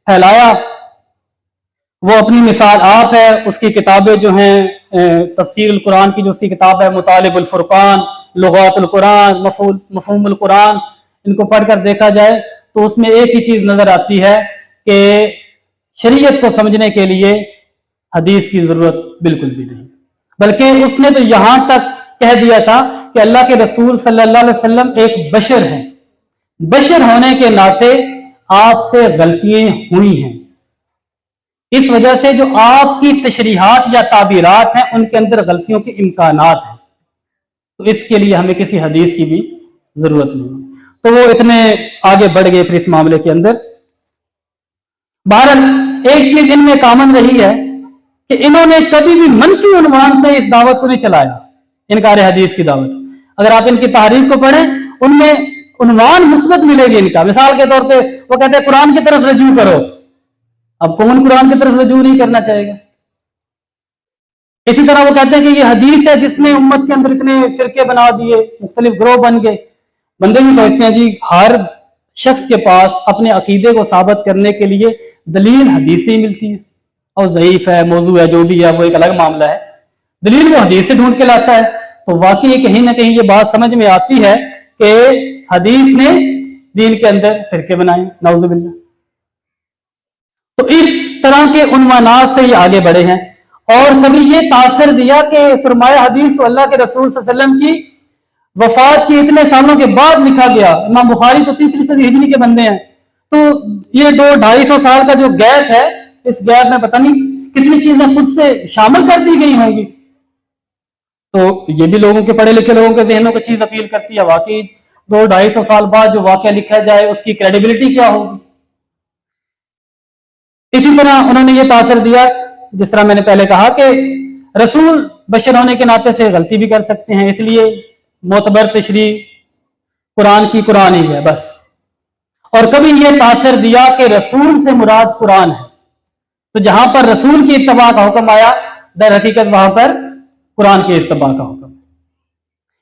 फैलाया वो अपनी मिसाल आप है। उसकी किताबें जो हैं तफसीर कुरान की जो उसकी किताब है मुतालिबुल फुरकान, लुगातुल कुरान, मफहूमुल कुरान, इनको पढ़कर देखा जाए तो उसमें एक ही चीज नजर आती है कि शरीयत को समझने के लिए हदीस की जरूरत बिल्कुल भी नहीं, बल्कि उसने तो यहां तक कह दिया था कि अल्लाह के रसूल सल्लल्लाहु अलैहि वसल्लम एक बशर हैं, बशर होने के नाते आपसे गलतियां हुई हैं, इस वजह से जो आपकी तशरीहात या ताबीरात हैं उनके अंदर गलतियों के इम्कानात हैं, तो इसके लिए हमें किसी हदीस की भी जरूरत नहीं। तो वो इतने आगे बढ़ गए फिर इस मामले के अंदर। बहरहाल एक चीज इनमें कॉमन रही है कि इन्होंने कभी भी मनफी उन्वान से इस दावत को नहीं चलाया, इनकार हदीस की दावत। अगर आप इनकी तारीख को पढ़ें उनमें उन्वान मुस्बत मिलेगी इनका। मिसाल के तौर पे वो कहते हैं कुरान की तरफ रजू करो। अब कौन कुरान की तरफ रजू नहीं करना चाहेगा? इसी तरह वो कहते हैं कि ये हदीस है जिसने उम्मत के अंदर इतने फिरके बना दिए, मुख्तलिफ ग्रोह बन गए। बंदे भी सोचते हैं जी हर शख्स के पास अपने अकीदे को साबित करने के लिए दलील हदीस से ही मिलती है, और ज़ईफ है, मौजू है, जो भी है वो एक अलग मामला है, दलील वो हदीस से ढूंढ के लाता है। तो वाकई कहीं ना कहीं ये बात समझ में आती है कि हदीस ने दीन के अंदर फिरके बनाए, नाउज़ुबिल्लाह। तो इस तरह के उन्वानात से ये आगे बढ़े हैं। और कभी ये तासर दिया कि फरमाया हदीस तो अल्लाह के रसूल सल्लल्लाहु अलैहि वसल्लम की वफात के इतने सालों के बाद लिखा गया। इमाम बुखारी तो 3री सदी हिजरी के बंदे हैं, तो ये 200-250 साल का जो गैप है, इस गैप में पता नहीं कितनी चीजें खुद से शामिल कर दी गई होंगी। तो ये भी लोगों के, पढ़े लिखे लोगों के जहनों को चीज अपील करती है। वाकई 200-250 साल बाद जो वाकया लिखा जाए उसकी क्रेडिबिलिटी क्या होगी। इसी तरह उन्होंने ये तासर दिया, जिस तरह मैंने पहले कहा कि रसूल बशर होने के नाते से गलती भी कर सकते हैं, इसलिए मोतबर तशरीह कुरान की कुरान ही है बस। और कभी ये तासर दिया कि रसूल से मुराद कुरान है, तो जहां पर रसूल की इत्तबा का हुक्म आया दर हकीकत वहां पर कुरान की इत्तबा का हुक्म।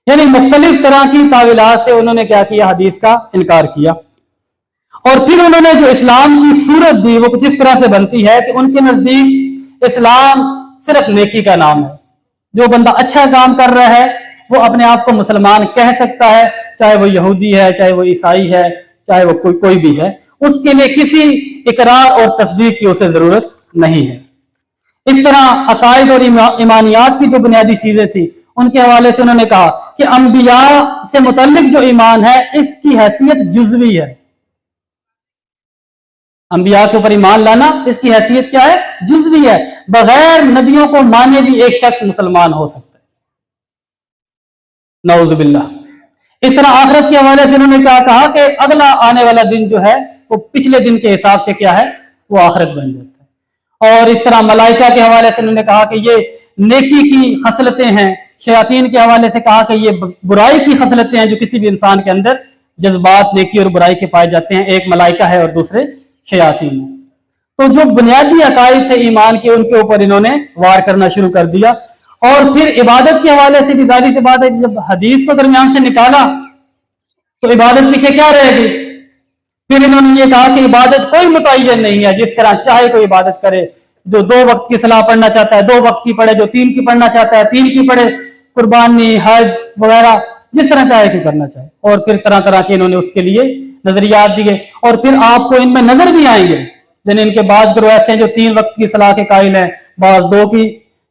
यानी मुख्तलिफ तरह की ताविलात से उन्होंने क्या किया, हदीस का इनकार किया। और फिर उन्होंने जो इस्लाम की सूरत दी वो कुछ इस तरह से बनती है कि उनके नजदीक इस्लाम सिर्फ नेकी का नाम है। जो बंदा अच्छा काम कर रहा है वो अपने आप को मुसलमान कह सकता है, चाहे वो यहूदी है, चाहे वो ईसाई है, चाहे वो कोई भी है, उसके लिए किसी इकरार और तस्दीक की उसे जरूरत नहीं है। इस तरह अकायद और ईमानियात की जो बुनियादी चीजें थी उनके हवाले से उन्होंने कहा कि अंबिया से मुतल्लिक जो ईमान है इसकी हैसियत जुज़वी है। अंबिया के ऊपर ईमान लाना इसकी हैसियत क्या है, जुज़वी है। बगैर नबियों को माने भी एक शख्स मुसलमान हो सकता है, नाउज़ुबिल्लाह। इस तरह आखिरत के हवाले से उन्होंने क्या कहा कि अगला आने वाला दिन जो है वो पिछले दिन के हिसाब से क्या है, वो आखिरत बन जाता है। और इस तरह मलाइका के हवाले से उन्होंने कहा कि ये नेकी की खसलतें हैं, शयातीन के हवाले से कहा कि ये बुराई की खसलतें हैं जो किसी भी इंसान के अंदर जज्बात नेकी और बुराई के पाए जाते हैं। एक मलाइका है और दूसरे शयातीन है। तो जो बुनियादी अकायद थे ईमान के, उनके ऊपर इन्होंने वार करना शुरू कर दिया। और फिर इबादत के हवाले से भी जाहिर सी बात है, जब हदीस को दरमियान से निकाला तो इबादत पीछे क्या रहेगी। फिर इन्होंने ये कहा कि इबादत कोई मुतय्यन नहीं है, जिस तरह चाहे कोई इबादत करे। जो 2 वक्त की सलाह पढ़ना चाहता है 2 वक्त की पढ़े, जो 3 की पढ़ना चाहता है 3 की पढ़े, कुर्बानी हज वगैरह जिस तरह चाहे कोई करना चाहे। और फिर तरह तरह के इन्होंने उसके लिए नजरियात दिए। और फिर आपको इनमें नजर भी आएंगे, यानी इनके बाज ग्रोह ऐसे हैं जो 3 वक्त की सलाह के कायल हैं, बाज 2 की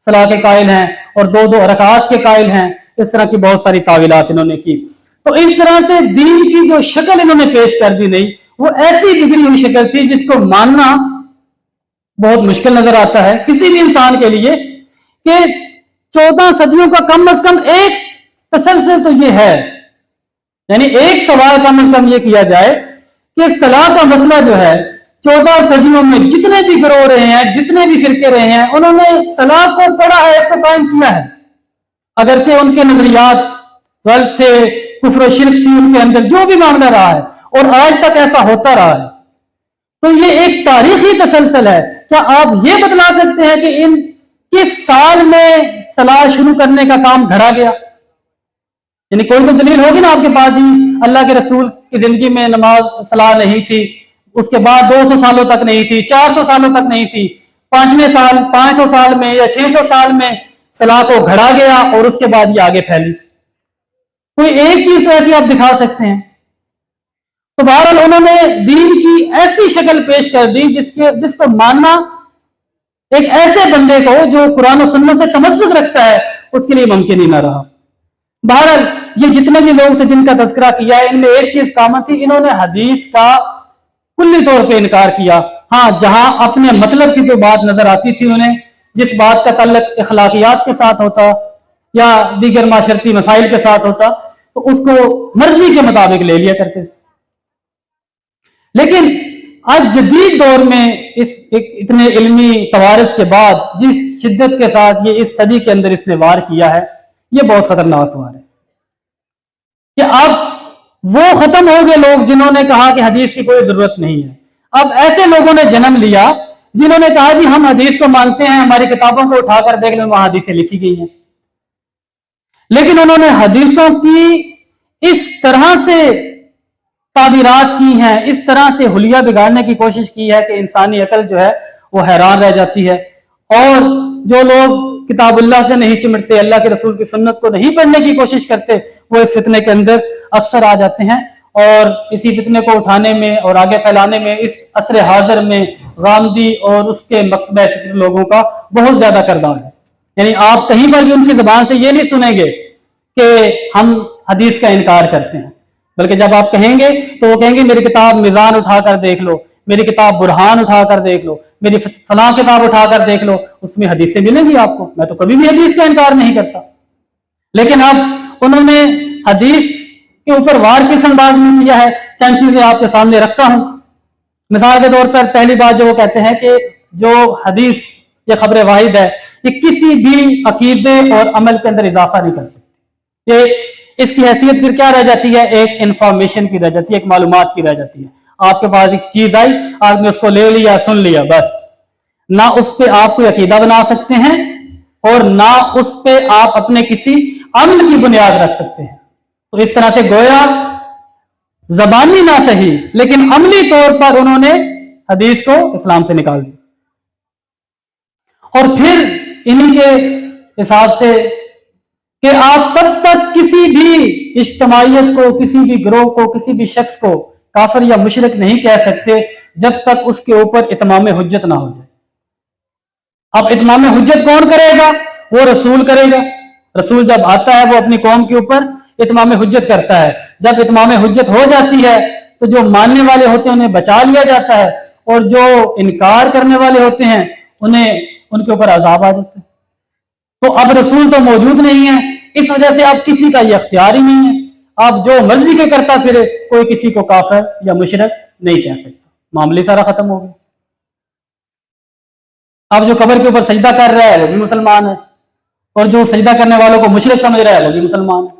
सलाह के कायल हैं और 2-2 रकात के कायल हैं। इस तरह की बहुत सारी तावीलात इन्होंने की। तो इस तरह से दीन की जो शक्ल इन्होंने पेश कर दी, नहीं वो ऐसी बिगड़ी हुई शक्ल थी जिसको मानना बहुत मुश्किल नजर आता है किसी भी इंसान के लिए कि 14 सदियों का कम से कम एक तसलसल तो ये है। यानी एक सवाल कम से कम ये किया जाए कि सलाह का मसला जो है 14 सदियों में जितने भी गिरोह रहे हैं, जितने भी फिरके रहे हैं, उन्होंने सलाह को पढ़ा है, इसको कायम किया है। अगरचे उनके नजरियात गलत थे, कुफ्र और शिर्क थी उनके अंदर, जो भी मामला रहा है और आज तक ऐसा होता रहा है। तो ये एक तारीखी तसलसल है। क्या आप ये बतला सकते हैं कि इन किस साल में सलाह शुरू करने का काम घड़ा गया? यानी कोई तो दलील होगी ना आपके पास, जी अल्लाह के रसूल की जिंदगी में नमाज सलाह नहीं थी, उसके बाद 200 सालों तक नहीं थी, 400 सालों तक नहीं थी, 5वें साल 500 साल में या 600 साल में सलाह को घड़ा गया और उसके बाद ये आगे फैली। कोई एक चीज तो ऐसी आप दिखा सकते हैं। तो बहरहाल उन्होंने दीन की ऐसी शक्ल पेश कर दी जिसको मानना एक ऐसे बंदे को जो कुरान और सुन्नत से तमस्सुक रखता है उसके लिए मुमकिन ही ना रहा। बहरहाल ये जितने भी लोग थे जिनका तज़किरा किया है, इनमें एक चीज कामन थी, इन्होंने हदीस का कुल्ली तौर पे इनकार किया। हाँ, जहां अपने मतलब की जो बात नजर आती थी उन्हें, जिस बात का तल्लुक अखलाकियात के साथ होता या दीगर माशरती मसाइल के साथ होता, तो उसको मर्जी के मुताबिक ले लिया करते थे। लेकिन आज जदीद दौर में इतने इल्मी तवारिस के बाद जिस शिद्दत के साथ ये इस सदी के अंदर इसने वार किया है, ये बहुत खतरनाक वार है कि अब वो खत्म हो गए लोग जिन्होंने कहा कि हदीस की कोई जरूरत नहीं है। अब ऐसे लोगों ने जन्म लिया जिन्होंने कहा जी हम हदीस को मानते हैं, हमारी किताबों को उठाकर देख लो वहां हदीसें लिखी गई हैं। लेकिन उन्होंने हदीसों की इस तरह से ताबीरात की हैं, इस तरह से हुलिया बिगाड़ने की कोशिश की है कि इंसानी अकल जो है वो हैरान रह जाती है। और जो लोग किताबुल्लाह से नहीं चिमटते, अल्लाह के रसूल की सुन्नत को नहीं पढ़ने की कोशिश करते, वो इस फितने के अंदर अक्सर आ जाते हैं। और इसी फितने को उठाने में और आगे फैलाने में इस असर हाजिर में गामदी और उसके मकतबा फिक्र लोगों का बहुत ज्यादा किरदार है। यानी आप कहीं पर भी उनकी जबान से ये नहीं सुनेंगे कि हम हदीस का इनकार करते हैं, बल्कि जब आप कहेंगे तो वो कहेंगे मेरी किताब मिजान उठाकर देख लो, मेरी किताब बुरहान उठाकर देख लो, मेरी फलां किताब उठाकर देख लो, उसमें हदीसें मिलेंगी आपको। मैं तो कभी भी हदीस का इनकार नहीं करता। लेकिन अब उन्होंने हदीस के ऊपर वार किस अंदाज में किया है, चंद चीजें आपके सामने रखता हूं। मिसाल के तौर पर पहली बात जो वो कहते हैं कि जो हदीस या खबर वाहिद है, ये किसी भी अकीदे और अमल के अंदर इजाफा नहीं कर सकती। ये इसकी हैसियत फिर क्या रह जाती है, एक इंफॉर्मेशन की रह जाती है, एक मालूमात की रह जाती है। आपके पास एक चीज आई, आपने उसको ले लिया, सुन लिया, बस। ना उस पर आप कोई अकीदा बना सकते हैं और ना उस पर आप अपने किसी अमल की बुनियाद रख सकते हैं। तो इस तरह से गोया जबानी ना सही लेकिन अमली तौर पर उन्होंने हदीस को इस्लाम से निकाल दिया। और फिर इन्हीं के हिसाब से कि आप तब तक किसी भी इज्तमाइयत को, किसी भी गिरोह को, किसी भी शख्स को काफिर या मुशरिक नहीं कह सकते जब तक उसके ऊपर इत्माम हुज्जत ना हो जाए। अब इत्माम हुज्जत कौन करेगा? वो रसूल करेगा। रसूल जब आता है वो अपनी कौम के ऊपर इत्माम हुज्जत करता है। जब इत्माम हुज्जत हो जाती है तो जो मानने वाले होते हैं उन्हें बचा लिया जाता है और जो इनकार करने वाले होते हैं उन्हें उनके ऊपर अजाब आ जाता है। तो अब रसूल तो मौजूद नहीं है, इस वजह से अब किसी का ये अख्तियार ही नहीं है। آپ جو مرضی کے کرتا پھرے، کوئی کسی کو کافر یا مشرک نہیں کہہ سکتا، معاملے سارا ختم ہو گیا۔ اب جو قبر کے اوپر سجدہ کر رہا ہے وہ بھی مسلمان ہے، اور جو سجدہ کرنے والوں کو مشرک سمجھ رہا ہے وہ بھی مسلمان ہے۔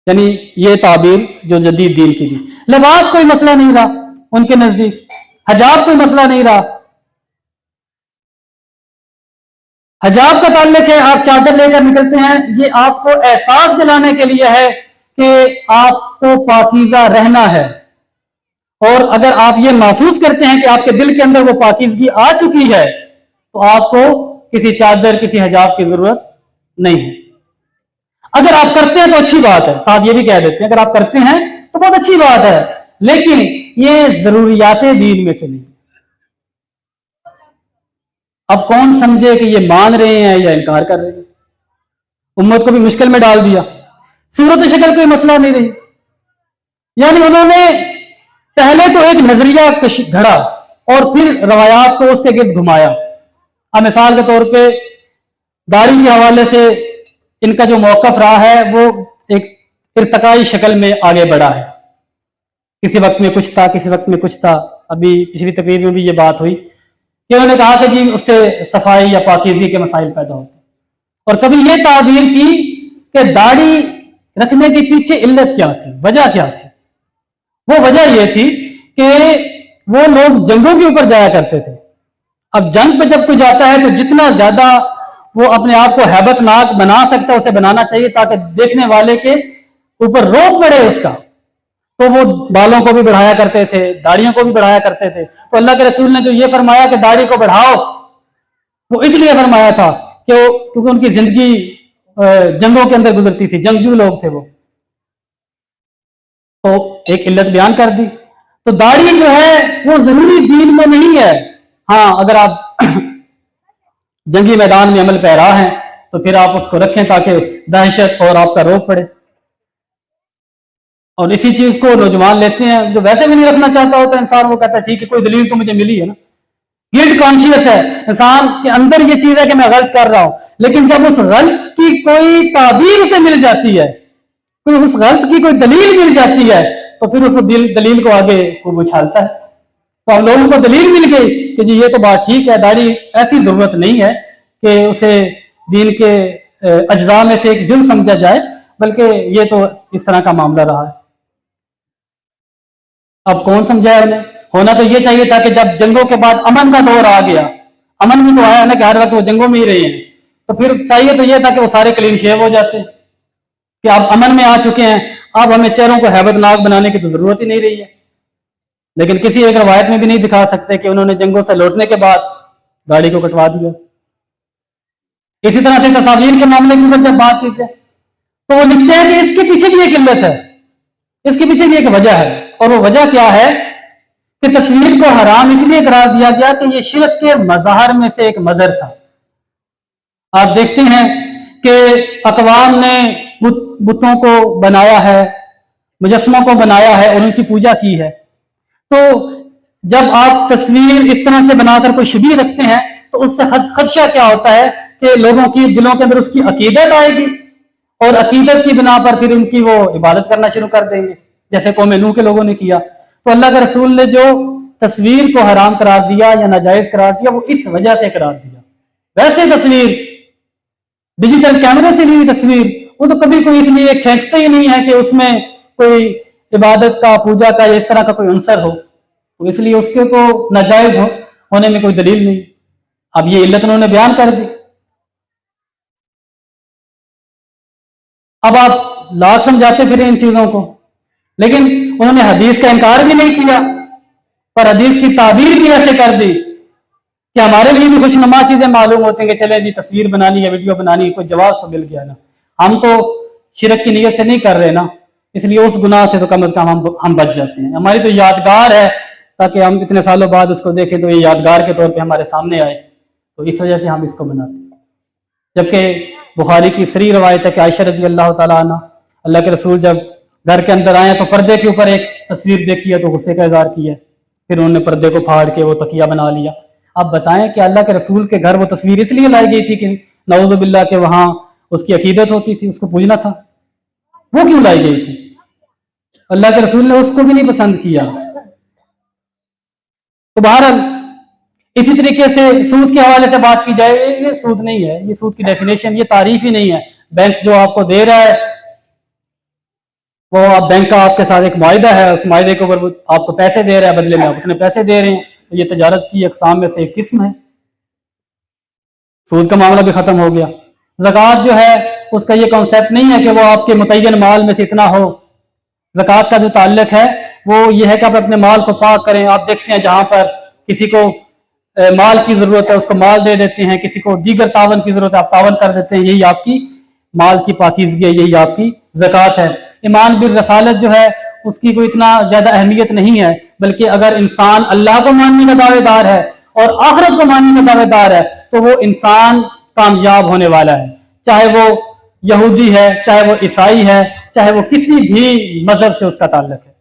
یعنی یہ تعبیر جو جدید دین کی دی۔ لباس کوئی مسئلہ نہیں رہا ان کے نزدیک، حجاب کوئی مسئلہ نہیں رہا۔ حجاب کا تعلق ہے آپ چادر لے کر نکلتے ہیں، یہ آپ کو احساس دلانے کے لیے ہے کہ آپ کو پاکیزہ رہنا ہے، اور اگر آپ یہ محسوس کرتے ہیں کہ آپ کے دل کے اندر وہ پاکیزگی آ چکی ہے تو آپ کو کسی چادر کسی حجاب کی ضرورت نہیں ہے۔ اگر آپ کرتے ہیں تو اچھی بات ہے، ساتھ یہ بھی کہہ دیتے ہیں اگر آپ کرتے ہیں تو بہت اچھی بات ہے، لیکن یہ ضروریات دین میں سے نہیں۔ اب کون سمجھے کہ یہ مان رہے ہیں یا انکار کر رہے ہیں؟ امت کو بھی مشکل میں ڈال دیا۔ صورت شکل کوئی مسئلہ نہیں رہی، یعنی انہوں نے پہلے تو ایک نظریہ گھڑا اور پھر روایات کو اس کے گرد گھمایا۔ اب مثال کے طور پہ داڑھی کے حوالے سے ان کا جو موقف رہا ہے وہ ایک ارتقائی شکل میں آگے بڑھا ہے، کسی وقت میں کچھ تھا، کسی وقت میں کچھ تھا۔ ابھی پچھلی تقریر میں بھی یہ بات ہوئی کہ انہوں نے کہا کہ جی اس سے صفائی یا پاکیزگی کے مسائل پیدا ہوتے ہیں، اور کبھی یہ تعبیر کی کہ داڑھی رکھنے کے پیچھے علت کیا تھی، وجہ کیا تھی۔ وہ وجہ یہ تھی کہ وہ لوگ جنگوں کے اوپر جایا کرتے تھے۔ اب جنگ پہ جب کوئی جاتا ہے تو جتنا زیادہ وہ اپنے آپ کو ہیبت ناک بنا سکتا ہے اسے بنانا چاہیے تاکہ دیکھنے والے کے اوپر روک پڑے اس کا، تو وہ بالوں کو بھی بڑھایا کرتے تھے، داڑھیوں کو بھی بڑھایا کرتے تھے۔ تو اللہ کے رسول نے جو یہ فرمایا کہ داڑھی کو بڑھاؤ، وہ اس لیے فرمایا تھا کہ کیونکہ ان کی زندگی جنگوں کے اندر گزرتی تھی، جنگجو لوگ تھے وہ، تو ایک علت بیان کر دی۔ تو داڑھی جو ہے وہ ضروری دین میں نہیں ہے، ہاں اگر آپ جنگی میدان میں عمل پیرا ہیں تو پھر آپ اس کو رکھیں تاکہ دہشت اور آپ کا روک پڑے۔ اور اسی چیز کو نوجوان لیتے ہیں جو ویسے بھی نہیں رکھنا چاہتا ہوتا انسان، وہ کہتا ہے ٹھیک ہے کوئی دلیل تو مجھے ملی ہے نا۔ گلٹ کانشیس ہے انسان کے اندر، یہ چیز ہے کہ میں غلط کر رہا ہوں، لیکن جب اس غلط کی کوئی تعبیر اسے مل جاتی ہے، کوئی اس غلط کی کوئی دلیل مل جاتی ہے تو پھر اس دلیل کو آگے وہ اچھالتا ہے۔ تو ہم لوگوں کو دلیل مل گئی کہ جی یہ تو بات ٹھیک ہے، داڑھی ایسی ضرورت نہیں ہے کہ اسے دین کے اجزاء میں سے ایک جز سمجھا جائے، بلکہ یہ تو اس طرح کا معاملہ رہا ہے۔ اب کون سمجھائے انہیں؟ ہونا تو یہ چاہیے تھا کہ جب جنگوں کے بعد امن کا دور آ گیا، امن بھی تو آیا نا کہ ہر وقت وہ جنگوں میں ہی رہے ہیں، تو پھر چاہیے تو یہ تھا کہ وہ سارے کلین شیو ہو جاتے کہ اب امن میں آ چکے ہیں، اب ہمیں چہروں کو ہیبت ناک بنانے کی تو ضرورت ہی نہیں رہی ہے۔ لیکن کسی ایک روایت میں بھی نہیں دکھا سکتے کہ انہوں نے جنگوں سے لوٹنے کے بعد داڑھی کو کٹوا دیا۔ اسی طرح سے تصاویر کے معاملے کی جب بات کی ہے تو وہ لکھتے ہیں کہ اس کے پیچھے بھی ایک علت ہے، اس کے پیچھے بھی ایک وجہ ہے، اور وہ وجہ کیا ہے کہ تصویر کو حرام اس لیے قرار دیا گیا کہ یہ شرک کے مظاہر میں سے ایک مظہر تھا۔ آپ دیکھتے ہیں کہ اقوام نے بتوں کو بنایا ہے، مجسموں کو بنایا ہے اور ان کی پوجا کی ہے، تو جب آپ تصویر اس طرح سے بنا کر کوئی شبیہ رکھتے ہیں تو اس سے خدشہ کیا ہوتا ہے کہ لوگوں کی دلوں کے اندر اس کی عقیدت آئے گی، اور عقیدت کی بنا پر پھر ان کی وہ عبادت کرنا شروع کر دیں گے، جیسے قوم نوح کے لوگوں نے کیا۔ تو اللہ کے رسول نے جو تصویر کو حرام قرار دیا یا ناجائز قرار دیا وہ اس وجہ سے قرار دیا۔ ویسے تصویر ڈیجیٹل کیمرے سے لی تصویر وہ تو کبھی کوئی اس لیے کھینچتا ہی نہیں ہے کہ اس میں کوئی عبادت کا، پوجا کا یا اس طرح کا کوئی عنصر ہو، تو اس لیے اس کے تو ناجائز ہونے میں کوئی دلیل نہیں۔ اب یہ علت انہوں نے بیان کر دی۔ اب آپ لاکھ سمجھاتے پھریں ان چیزوں کو، لیکن انہوں نے حدیث کا انکار بھی نہیں کیا، پر حدیث کی تعبیر بھی ایسے کر دی کہ ہمارے لیے بھی خوش نما چیزیں معلوم ہوتے ہیں کہ چلے جی تصویر بنانی یا ویڈیو بنانی، کوئی جواز تو مل گیا نا، ہم تو شرک کی نیت سے نہیں کر رہے نا، اس لیے اس گناہ سے تو کم از کم ہم بچ جاتے ہیں، ہماری تو یادگار ہے تاکہ ہم اتنے سالوں بعد اس کو دیکھیں تو یہ یادگار کے طور پہ ہمارے سامنے آئے، تو اس وجہ سے ہم اس کو بناتے ہیں۔ جبکہ بخاری کی صریح روایت ہے کہ عائشہ رضی اللہ تعالیٰ عنہ، اللہ کے رسول جب گھر کے اندر آئے تو پردے کے اوپر ایک تصویر دیکھی ہے تو غصے کا اظہار کیا، پھر انہوں نے پردے کو پھاڑ کے وہ تکیہ بنا لیا۔ اب بتائیں کہ اللہ کے رسول کے گھر وہ تصویر اس لیے لائی گئی تھی کہ نعوذ باللہ کہ وہاں اس کی عقیدت ہوتی تھی، اس کو پوجنا تھا۔ वो क्यों लाई गई थी? अल्लाह के रसूल ने उसको भी नहीं पसंद किया। तो बहरहाल इसी तरीके से सूद के हवाले से बात की जाए, ये सूद नहीं है, ये सूद की डेफिनेशन, ये तारीफ ही नहीं है। बैंक जो आपको दे रहा है, वो आप बैंक का आपके साथ एक मुआहिदा है, उस मुआहिदे के ऊपर आपको पैसे दे रहा है, बदले में आप उतने पैसे दे रहे हैं, तो ये तजारत की अकसाम में से एक किस्म है। सूद का मामला भी खत्म हो गया। ज़कात जो है उसका ये कॉन्सेप्ट नहीं है कि वो आपके मुतय्यन माल में से इतना हो। ज़कात का जो ताल्लुक है वो ये है कि आप अपने माल को पाक करें। आप देखते हैं जहां पर किसी को माल की जरूरत है उसको माल दे देते हैं, किसी को दीगर तावन की जरूरत है आप तावन कर देते हैं, यही आपकी माल की पाकीज़गी है, यही आपकी ज़कात है। ईमान बिल रसालत जो है उसकी कोई इतना ज्यादा अहमियत नहीं है, बल्कि अगर इंसान अल्लाह को मानने का दावेदार है और आखिरत को मानने का दावेदार है तो वो इंसान कामयाब होने वाला है, चाहे वो यहूदी है, चाहे वो ईसाई है, चाहे वो किसी भी मजहब से उसका ताल्लुक है।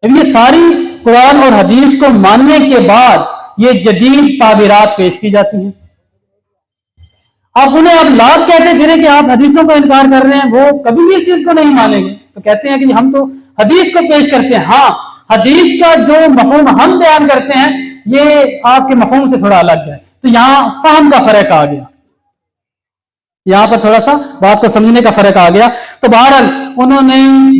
ये सारी कुरान और हदीस को मानने के बाद ये जदीद ताबीरात पेश की जाती हैं। आप उन्हें आप लाभ कहते फिरे कि आप हदीसों का इनकार कर रहे हैं, वो कभी भी इस चीज को नहीं मानेंगे। तो कहते हैं कि हम तो हदीस को पेश करते हैं। हाँ, हदीस का जो मफहूम हम बयान करते हैं ये आपके मफहूम से थोड़ा अलग है, तो यहाँ फहम का फर्क आ गया, यहाँ पर थोड़ा सा बात को समझने का फर्क आ गया। तो बहरहाल उन्होंने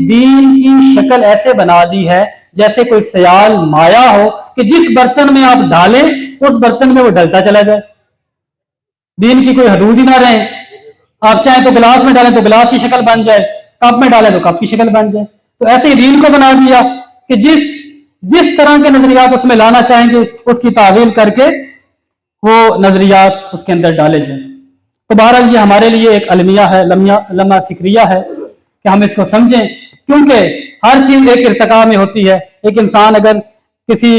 दीन की शक्ल ऐसे बना दी है जैसे कोई सयाल माया हो कि जिस बर्तन में आप डालें उस बर्तन में वो डलता चला जाए, दीन की कोई हदूद ही ना रहे। आप चाहें तो गिलास में डालें तो गिलास की शक्ल बन जाए, कप में डालें तो कप की शक्ल बन जाए। तो ऐसे ही दीन को बना दिया कि जिस तरह के नजरियात उसमें लाना चाहेंगे उसकी तावील करके वो नजरियात उसके अंदर डाले जाए। तो बहरहाल ये हमारे लिए एक अलमिया है, लम्हा फिक्रिया है कि हम इसको समझें, क्योंकि हर चीज एक इर्तिका में होती है। एक इंसान अगर किसी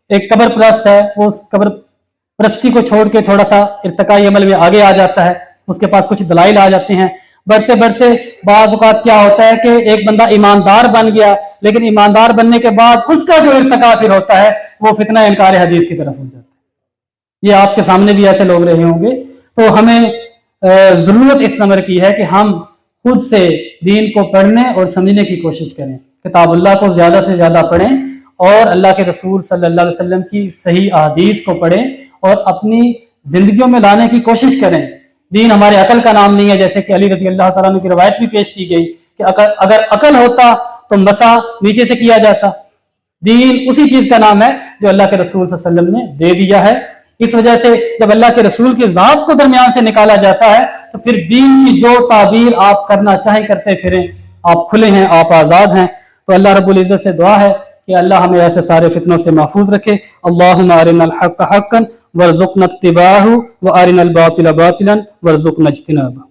एक कब्र परस्त है, वो उस कब्र परस्ती को छोड़ के थोड़ा सा इर्तिकाई अमल में आगे आ जाता है, उसके पास कुछ दलाइल आ जाते हैं। बढ़ते बढ़ते बाज़ औक़ात क्या होता है कि एक बंदा ईमानदार बन गया, लेकिन ईमानदार बनने के बाद उसका जो इर्तिका फिर होता है वो फितना इनकार हदीस की तरफ हो जाता है। ये आपके सामने भी ऐसे लोग रहे होंगे। तो हमें जरूरत इस नंबर की है कि हम खुद से दीन को पढ़ने और समझने की कोशिश करें, किताबुल्लाह को ज्यादा से ज्यादा पढ़ें और अल्लाह के रसूल सल्लल्लाहु अलैहि वसल्लम की सही अहदीस को पढ़ें और अपनी जिंदगियों में लाने की कोशिश करें। दीन हमारे अकल का नाम नहीं है, जैसे कि अली रज़ी अल्लाह तआला अन्हु की रवायत भी पेश की गई कि अगर अकल होता तो मसा नीचे से किया जाता। दीन उसी चीज का नाम है जो अल्लाह के रसूल सल्लल्लाहु अलैहि वसल्लम ने दे दिया है। इस वजह से जब अल्लाह के रसूल की जात को दरमियान से निकाला जाता है तो फिर दीन की जो ताबीर आप करना चाहें करते फिरें, आप खुले हैं, आप आजाद हैं। तो अल्लाह रब्बुल इज्जत से दुआ है कि अल्लाह हमें ऐसे सारे फितनों से महफूज रखे। अल्लाहुम्मा अरिनल हक़्क़ हक़्क़न वरज़ुक़ना इत्तिबाअहु व अरिनल बातिला बातिलन वरज़ुक़ना इज्तिनाबहु।